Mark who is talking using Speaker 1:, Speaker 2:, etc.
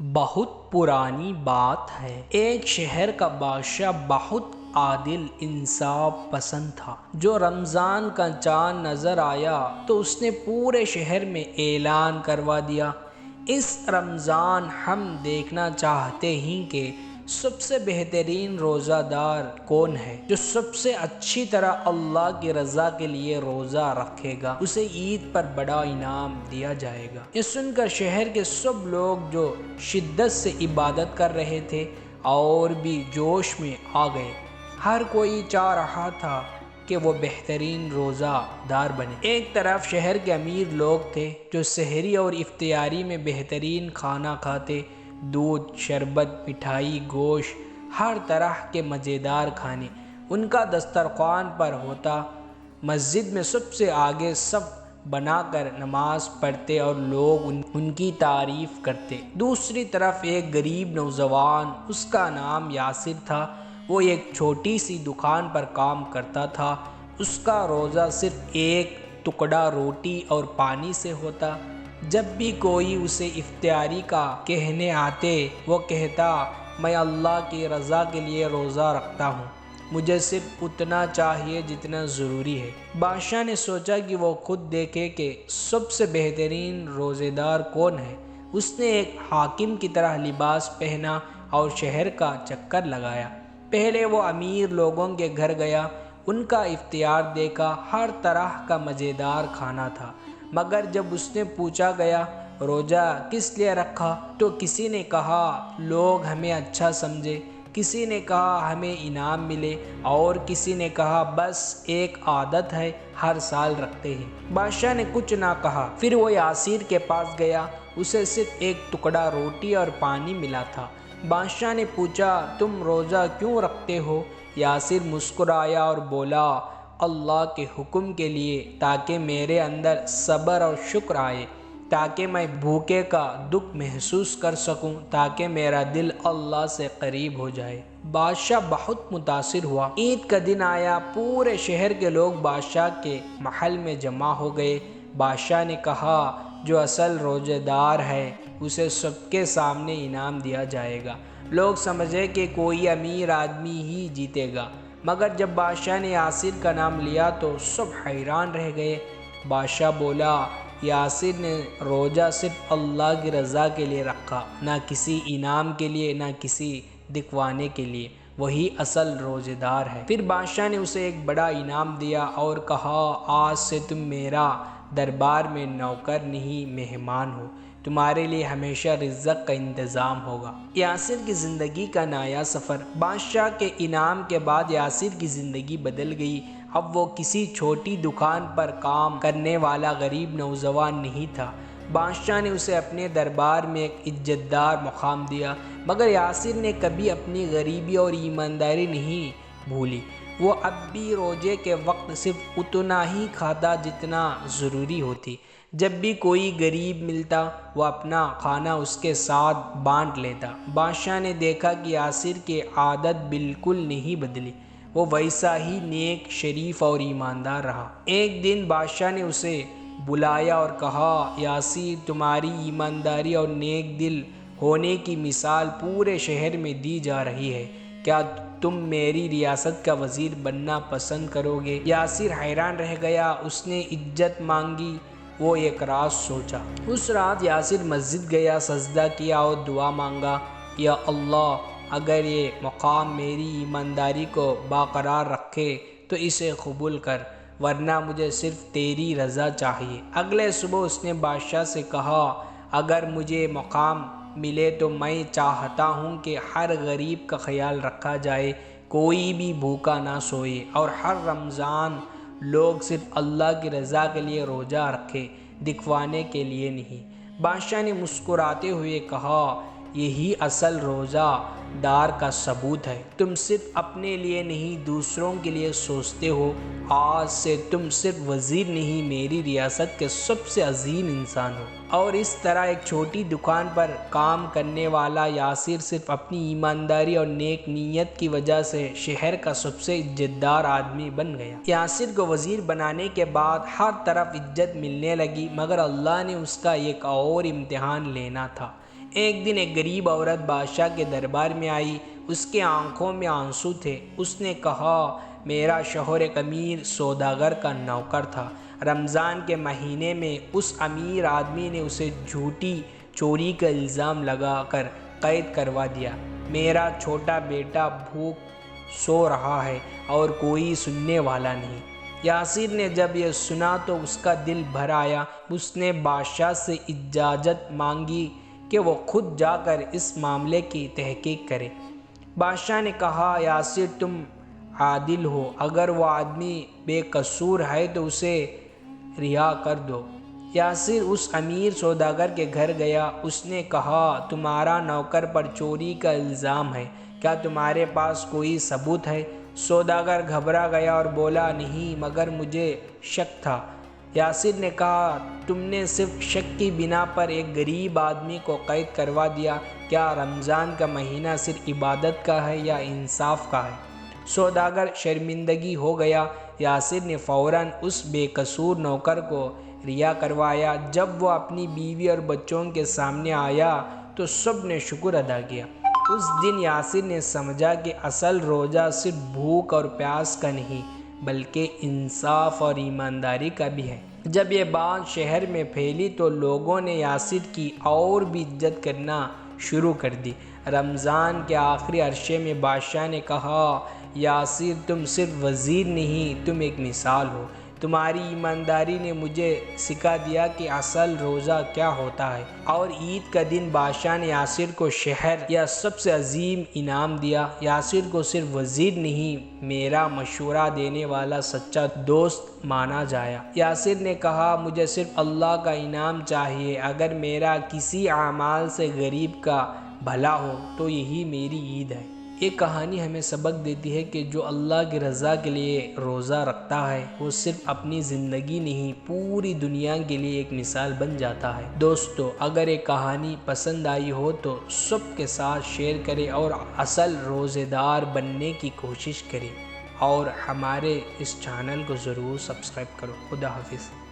Speaker 1: بہت پرانی بات ہے، ایک شہر کا بادشاہ بہت عادل انصاف پسند تھا۔ جو رمضان کا چاند نظر آیا تو اس نے پورے شہر میں اعلان کروا دیا، اس رمضان ہم دیکھنا چاہتے ہیں کہ سب سے بہترین روزہ دار کون ہے، جو سب سے اچھی طرح اللہ کی رضا کے لیے روزہ رکھے گا، اسے عید پر بڑا انعام دیا جائے گا۔ یہ سن کر شہر کے سب لوگ جو شدت سے عبادت کر رہے تھے اور بھی جوش میں آ گئے۔ ہر کوئی چاہ رہا تھا کہ وہ بہترین روزہ دار بنے۔ ایک طرف شہر کے امیر لوگ تھے جو سحری اور افطاری میں بہترین کھانا کھاتے، دودھ، شربت، مٹھائی، گوشت، ہر طرح کے مزیدار کھانے ان کا دسترخوان پر ہوتا۔ مسجد میں سب سے آگے صف بنا کر نماز پڑھتے اور لوگ ان کی تعریف کرتے۔ دوسری طرف ایک غریب نوجوان، اس کا نام یاسر تھا، وہ ایک چھوٹی سی دکان پر کام کرتا تھا۔ اس کا روزہ صرف ایک ٹکڑا روٹی اور پانی سے ہوتا۔ جب بھی کوئی اسے افطاری کا کہنے آتے، وہ کہتا، میں اللہ کی رضا کے لیے روزہ رکھتا ہوں، مجھے صرف اتنا چاہیے جتنا ضروری ہے۔ بادشاہ نے سوچا کہ وہ خود دیکھے کہ سب سے بہترین روزے دار کون ہے۔ اس نے ایک حاکم کی طرح لباس پہنا اور شہر کا چکر لگایا۔ پہلے وہ امیر لوگوں کے گھر گیا، ان کا افطار دیکھا، ہر طرح کا مزیدار کھانا تھا، مگر جب اس نے پوچھا گیا روزہ کس لیے رکھا تو کسی نے کہا لوگ ہمیں اچھا سمجھے، کسی نے کہا ہمیں انعام ملے، اور کسی نے کہا بس ایک عادت ہے، ہر سال رکھتے ہیں۔ بادشاہ نے کچھ نہ کہا۔ پھر وہ یاسر کے پاس گیا، اسے صرف ایک ٹکڑا روٹی اور پانی ملا تھا۔ بادشاہ نے پوچھا تم روزہ کیوں رکھتے ہو؟ یاسر مسکرایا اور بولا اللہ کے حکم کے لیے، تاکہ میرے اندر صبر اور شکر آئے، تاکہ میں بھوکے کا دکھ محسوس کر سکوں، تاکہ میرا دل اللہ سے قریب ہو جائے۔ بادشاہ بہت متاثر ہوا۔ عید کا دن آیا، پورے شہر کے لوگ بادشاہ کے محل میں جمع ہو گئے۔ بادشاہ نے کہا جو اصل روزہ دار ہے اسے سب کے سامنے انعام دیا جائے گا۔ لوگ سمجھے کہ کوئی امیر آدمی ہی جیتے گا، مگر جب بادشاہ نے یاسر کا نام لیا تو سب حیران رہ گئے۔ بادشاہ بولا یاسر نے روزہ صرف اللہ کی رضا کے لیے رکھا، نہ کسی انعام کے لیے، نہ کسی دکھوانے کے لیے، وہی اصل روزہ دار ہے۔ پھر بادشاہ نے اسے ایک بڑا انعام دیا اور کہا آج سے تم میرا دربار میں نوکر نہیں مہمان ہو، تمہارے لیے ہمیشہ رزق کا انتظام ہوگا۔ یاسر کی زندگی کا نیا سفر۔ بادشاہ کے انعام کے بعد یاسر کی زندگی بدل گئی۔ اب وہ کسی چھوٹی دکان پر کام کرنے والا غریب نوجوان نہیں تھا۔ بادشاہ نے اسے اپنے دربار میں ایک عزت دار مقام دیا، مگر یاسر نے کبھی اپنی غریبی اور ایمانداری نہیں بھولی۔ وہ اب بھی روزے کے وقت صرف اتنا ہی کھاتا جتنا ضروری ہوتی۔ جب بھی کوئی غریب ملتا وہ اپنا کھانا اس کے ساتھ بانٹ لیتا۔ بادشاہ نے دیکھا کہ یاسر کی عادت بالکل نہیں بدلی، وہ ویسا ہی نیک، شریف اور ایماندار رہا۔ ایک دن بادشاہ نے اسے بلایا اور کہا یاسر، تمہاری ایمانداری اور نیک دل ہونے کی مثال پورے شہر میں دی جا رہی ہے، کیا تم میری ریاست کا وزیر بننا پسند کرو گے؟ یاسر حیران رہ گیا، اس نے عزت مانگی، وہ ایک راز سوچا۔ اس رات یاسر مسجد گیا، سجدہ کیا اور دعا مانگا، یا اللہ، اگر یہ مقام میری ایمانداری کو برقرار رکھے تو اسے قبول کر، ورنہ مجھے صرف تیری رضا چاہیے۔ اگلے صبح اس نے بادشاہ سے کہا اگر مجھے مقام ملے تو میں چاہتا ہوں کہ ہر غریب کا خیال رکھا جائے، کوئی بھی بھوکا نہ سوئے، اور ہر رمضان لوگ صرف اللہ کی رضا کے لیے روزہ رکھے، دکھوانے کے لیے نہیں۔ بادشاہ نے مسکراتے ہوئے کہا یہی اصل روزہ دار کا ثبوت ہے، تم صرف اپنے لیے نہیں دوسروں کے لیے سوچتے ہو، آج سے تم صرف وزیر نہیں میری ریاست کے سب سے عظیم انسان ہو۔ اور اس طرح ایک چھوٹی دکان پر کام کرنے والا یاسر صرف اپنی ایمانداری اور نیک نیت کی وجہ سے شہر کا سب سے عزت دار آدمی بن گیا۔ یاسر کو وزیر بنانے کے بعد ہر طرف عزت ملنے لگی، مگر اللہ نے اس کا ایک اور امتحان لینا تھا۔ ایک دن ایک غریب عورت بادشاہ کے دربار میں آئی، اس کے آنکھوں میں آنسو تھے۔ اس نے کہا، میرا شوہر ایک امیر سوداگر کا نوکر تھا۔ رمضان کے مہینے میں اس امیر آدمی نے اسے جھوٹی چوری کا الزام لگا کر قید کروا دیا۔ میرا چھوٹا بیٹا بھوک سو رہا ہے اور کوئی سننے والا نہیں۔ یاسر نے جب یہ سنا تو اس کا دل بھر آیا۔ اس نے بادشاہ سے اجازت مانگی کہ وہ خود جا کر اس معاملے کی تحقیق کرے۔ بادشاہ نے کہا، یاسر تم عادل ہو، اگر وہ آدمی بے قصور ہے تو اسے رہا کر دو۔ یاسر اس امیر سوداگر کے گھر گیا۔ اس نے کہا، تمہارا نوکر پر چوری کا الزام ہے، کیا تمہارے پاس کوئی ثبوت ہے؟ سوداگر گھبرا گیا اور بولا، نہیں، مگر مجھے شک تھا۔ یاسر نے کہا، تم نے صرف شک کی بنا پر ایک غریب آدمی کو قید کروا دیا، کیا رمضان کا مہینہ صرف عبادت کا ہے یا انصاف کا ہے؟ سوداگر شرمندگی ہو گیا۔ یاسر نے فوراً اس بے قصور نوکر کو رہا کروایا۔ جب وہ اپنی بیوی اور بچوں کے سامنے آیا تو سب نے شکر ادا کیا۔ اس دن یاسر نے سمجھا کہ اصل روزہ صرف بھوک اور پیاس کا نہیں بلکہ انصاف اور ایمانداری کا بھی ہے۔ جب یہ بات شہر میں پھیلی تو لوگوں نے یاسر کی اور بھی عزت کرنا شروع کر دی۔ رمضان کے آخری عرصے میں بادشاہ نے کہا، یاسر تم صرف وزیر نہیں، تم ایک مثال ہو۔ تمہاری ایمانداری نے مجھے سکھا دیا کہ اصل روزہ کیا ہوتا ہے۔ اور عید کا دن بادشاہ نے یاسر کو شہر یا سب سے عظیم انعام دیا۔ یاسر کو صرف وزیر نہیں، میرا مشورہ دینے والا سچا دوست مانا جایا۔ یاسر نے کہا، مجھے صرف اللہ کا انعام چاہیے، اگر میرا کسی اعمال سے غریب کا بھلا ہو تو یہی میری عید ہے۔ یہ کہانی ہمیں سبق دیتی ہے کہ جو اللہ کی رضا کے لیے روزہ رکھتا ہے وہ صرف اپنی زندگی نہیں پوری دنیا کے لیے ایک مثال بن جاتا ہے۔ دوستو، اگر یہ کہانی پسند آئی ہو تو سب کے ساتھ شیئر کریں اور اصل روزے دار بننے کی کوشش کریں، اور ہمارے اس چینل کو ضرور سبسکرائب کرو۔ خدا حافظ۔